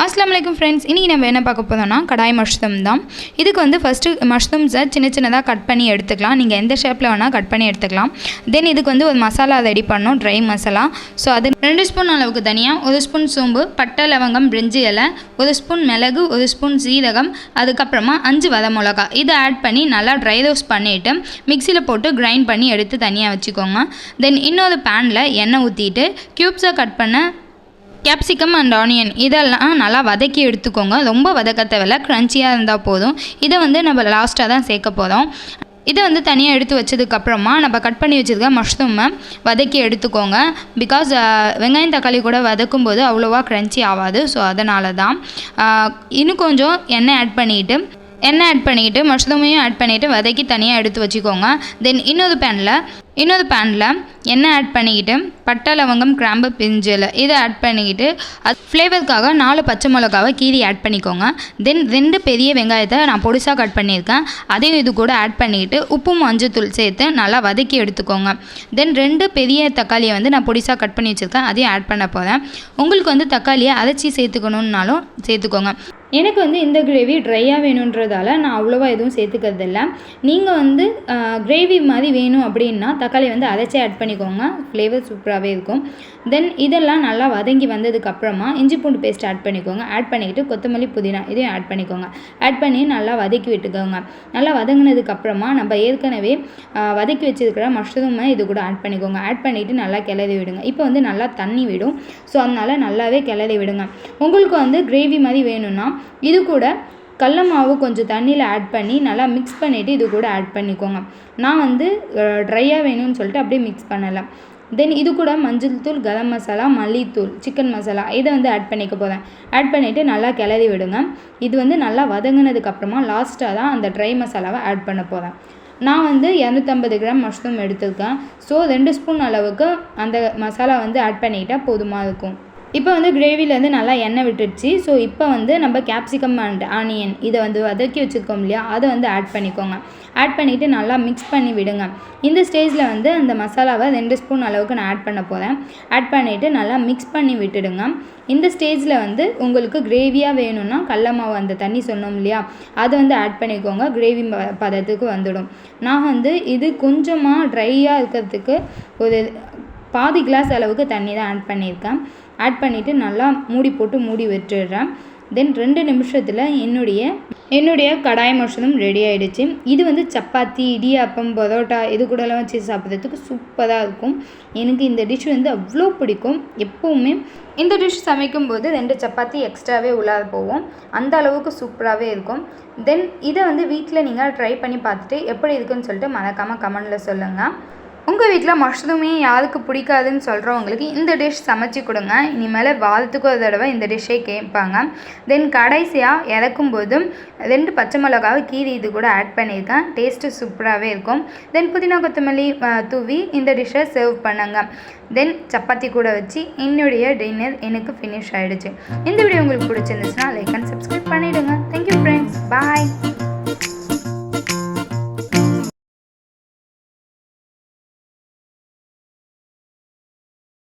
அஸ்ஸலாமு அலைக்கும் ஃப்ரெண்ட்ஸ், இன்றைக்கி நம்ம என்ன பார்க்க போதோம்னா கடாய் மஷ்ரூம் தான். இதுக்கு வந்து ஃபஸ்ட்டு மஷ்ரூம்ஸை சின்ன சின்னதாக கட் பண்ணி எடுத்துக்கலாம். நீங்கள் எந்த ஷேப்பில் வேணால் கட் பண்ணி எடுத்துக்கலாம். தென் இதுக்கு வந்து ஒரு மசாலா ரெடி பண்ணணும், ட்ரை மசாலா. ஸோ அது 2 ஸ்பூன் அளவுக்கு தனியாக, 1 ஸ்பூன் சோம்பு, பட்டை லவங்கம், பிரிஞ்சி இலை, 1 ஸ்பூன் மிளகு, 1 ஸ்பூன் சீரகம், அதுக்கப்புறமா 5 வத மிளகா இதை ஆட் பண்ணி நல்லா ட்ரை ரோஸ்ட் பண்ணிவிட்டு மிக்சியில் போட்டு கிரைண்ட் பண்ணி எடுத்து தனியாக வச்சுக்கோங்க. தென் இன்னொரு பேனில் எண்ணெய் ஊற்றிட்டு க்யூப்ஸாக கட் பண்ண கேப்சிகம் அண்ட் ஆனியன் இதெல்லாம் நல்லா வதக்கி எடுத்துக்கோங்க. ரொம்ப வதக்க தேவையில்ல, க்ரன்ச்சியாக இருந்தால் போதும். இதை வந்து நம்ம லாஸ்ட்டாக தான் சேர்க்க போகிறோம். இதை வந்து தனியாக எடுத்து வச்சதுக்கப்புறமா நம்ம கட் பண்ணி வச்சுருக்க மஷ்ரூமை வதக்கி எடுத்துக்கோங்க. பிகாஸ் வெங்காயம் தக்காளி கூட வதக்கும் போது அவ்வளோவா க்ரன்ச்சி ஆகாது. ஸோ அதனால தான் இன்னும் கொஞ்சம் எண்ணெய் ஆட் பண்ணிக்கிட்டு மஷ்ரூமையும் ஆட் பண்ணிவிட்டு வதக்கி தனியாக எடுத்து வச்சுக்கோங்க. தென் இன்னொரு பேனில் எண்ணெய் ஆட் பண்ணிக்கிட்டு பட்டை லவங்கம் கிராம்பு பிரிஞ்சி இலை இதை ஆட் பண்ணிக்கிட்டு அது ஃப்ளேவருக்காக 4 பச்சை மிளகாவை கீரி ஆட் பண்ணிக்கோங்க. தென் 2 பெரிய வெங்காயத்தை நான் பொடிசாக கட் பண்ணியிருக்கேன், அதையும் இது கூட ஆட் பண்ணிக்கிட்டு உப்பு மஞ்சத்தூள் சேர்த்து நல்லா வதக்கி எடுத்துக்கோங்க. தென் 2 பெரிய தக்காளியை வந்து நான் பொடிசாக கட் பண்ணி வச்சுருக்கேன், அதையும் ஆட் பண்ண போகிறேன். உங்களுக்கு வந்து தக்காளியை அரைச்சி சேர்த்துக்கணுன்னாலும் சேர்த்துக்கோங்க. எனக்கு வந்து இந்த கிரேவி ட்ரையாக வேணுன்றதால நான் அவ்வளோவா எதுவும் சேர்த்துக்கிறது இல்லை. நீங்கள் வந்து கிரேவி மாதிரி வேணும் அப்படின்னா தக்காளி வந்து அரைச்சி ஆட் பண்ணிக்கோங்க, ஃப்ளேவர் சூப்பராகவே இருக்கும். தென் இதெல்லாம் நல்லா வதங்கி வந்ததுக்கப்புறமா இஞ்சி பூண்டு பேஸ்ட் ஆட் பண்ணிக்கோங்க. ஆட் பண்ணிக்கிட்டு கொத்தமல்லி புதினா இதையும் ஆட் பண்ணிக்கோங்க. ஆட் பண்ணி நல்லா வதக்கி விட்டுக்கோங்க. நல்லா வதங்கினதுக்கப்புறமா நம்ம ஏற்கனவே வதக்கி வச்சுருக்கிற மஷ்ரூமை இது கூட ஆட் பண்ணிக்கோங்க. ஆட் பண்ணிவிட்டு நல்லா கிளறி விடுங்க. இப்போ வந்து நல்லா தண்ணி விடும், ஸோ அதனால் நல்லாவே கிளறி விடுங்க. உங்களுக்கு வந்து கிரேவி மாதிரி வேணும்னா இது கூட கடல மாவு கொஞ்சம் தண்ணியில் ஆட் பண்ணி நல்லா மிக்ஸ் பண்ணிவிட்டு இது கூட ஆட் பண்ணிக்கோங்க. நான் வந்து ட்ரையாக வேணும்னு சொல்லிட்டு அப்படியே மிக்ஸ் பண்ணலாம். தென் இது கூட மஞ்சள் தூள், கரம் மசாலா, மல்லித்தூள், சிக்கன் மசாலா இதை வந்து ஆட் பண்ணிக்க போகிறேன். ஆட் பண்ணிவிட்டு நல்லா கிளறி விடுங்க. இது வந்து நல்லா வதங்கினதுக்கப்புறமா லாஸ்ட்டாக தான் அந்த ட்ரை மசாலாவை ஆட் பண்ண போகிறேன். நான் வந்து 250 கிராம் மஷ்ரூம் எடுத்துருக்கேன். ஸோ 2 ஸ்பூன் அளவுக்கு அந்த மசாலா வந்து ஆட் பண்ணிக்கிட்டால் போதுமாக இருக்கும். இப்போ வந்து கிரேவிலேருந்து நல்லா எண்ணெய் விட்டுடுச்சு. ஸோ இப்போ வந்து நம்ம கேப்சிகம் அண்ட் ஆனியன் இதை வந்து வதக்கி வச்சுருக்கோம் இல்லையா, அதை வந்து ஆட் பண்ணிக்கோங்க. ஆட் பண்ணிவிட்டு நல்லா மிக்ஸ் பண்ணி விடுங்க. இந்த ஸ்டேஜில் வந்து அந்த மசாலாவை 2 ஸ்பூன் அளவுக்கு நான் ஆட் பண்ண போகிறேன். ஆட் பண்ணிவிட்டு நல்லா மிக்ஸ் பண்ணி விட்டுடுங்க. இந்த ஸ்டேஜில் வந்து உங்களுக்கு கிரேவியாக வேணும்னா கடல மாவு அந்த தண்ணி சொன்னோம் இல்லையா, அதை வந்து ஆட் பண்ணிக்கோங்க. கிரேவி பதத்துக்கு வந்துடும். நான் வந்து இது கொஞ்சமாக ட்ரையாக இருக்கிறதுக்கு ஒரு பாதி கிளாஸ் அளவுக்கு தண்ணி தான் ஆட் பண்ணியிருக்கேன். ஆட் பண்ணிவிட்டு நல்லா மூடி விட்டுடுறேன். தென் 2 நிமிஷத்தில் என்னுடைய கடாய் மஷ்ரூம் ரெடி ஆகிடுச்சு. இது வந்து சப்பாத்தி, இடியாப்பம், பரோட்டா இது கூடலாம் வச்சு சாப்பிட்றதுக்கு சூப்பராக இருக்கும். எனக்கு இந்த டிஷ் வந்து அவ்வளோ பிடிக்கும். எப்போவுமே இந்த டிஷ் சமைக்கும் போது 2 சப்பாத்தி எக்ஸ்ட்ராவே உள்ளார போவோம், அந்த அளவுக்கு சூப்பராகவே இருக்கும். தென் இதை வந்து வீட்டில் நீங்கள் ட்ரை பண்ணி பார்த்துட்டு எப்படி இருக்குன்னு சொல்லிட்டு மறக்காமல் கமெண்டில் சொல்லுங்கள். உங்கள் வீட்டில் மஷ்ரூமே யாருக்கு பிடிக்காதுன்னு சொல்கிறவங்களுக்கு இந்த டிஷ் சமைச்சி கொடுங்க. இனிமேல் வாரத்துக்கு ஒரு தடவை இந்த டிஷ்ஷே கேட்பாங்க. தென் கடைசியாக இறக்கும்போது 2 பச்சை மிளகாவை கீரி இது கூட ஆட் பண்ணியிருக்கேன். டேஸ்ட்டு சூப்பராகவே இருக்கும். தென் புதினா கொத்தமல்லி தூவி இந்த டிஷ்ஷை சர்வ் பண்ணுங்க. தென் சப்பாத்தி கூட வச்சு என்னுடைய டின்னர் எனக்கு ஃபினிஷ் ஆகிடுச்சு. இந்த வீடியோ உங்களுக்கு பிடிச்சிருந்துச்சுன்னா லைக் அண்ட் சப்ஸ்கிரைப் பண்ணிவிடுங்க. தேங்க்யூ ஃப்ரெண்ட்ஸ், பாய்.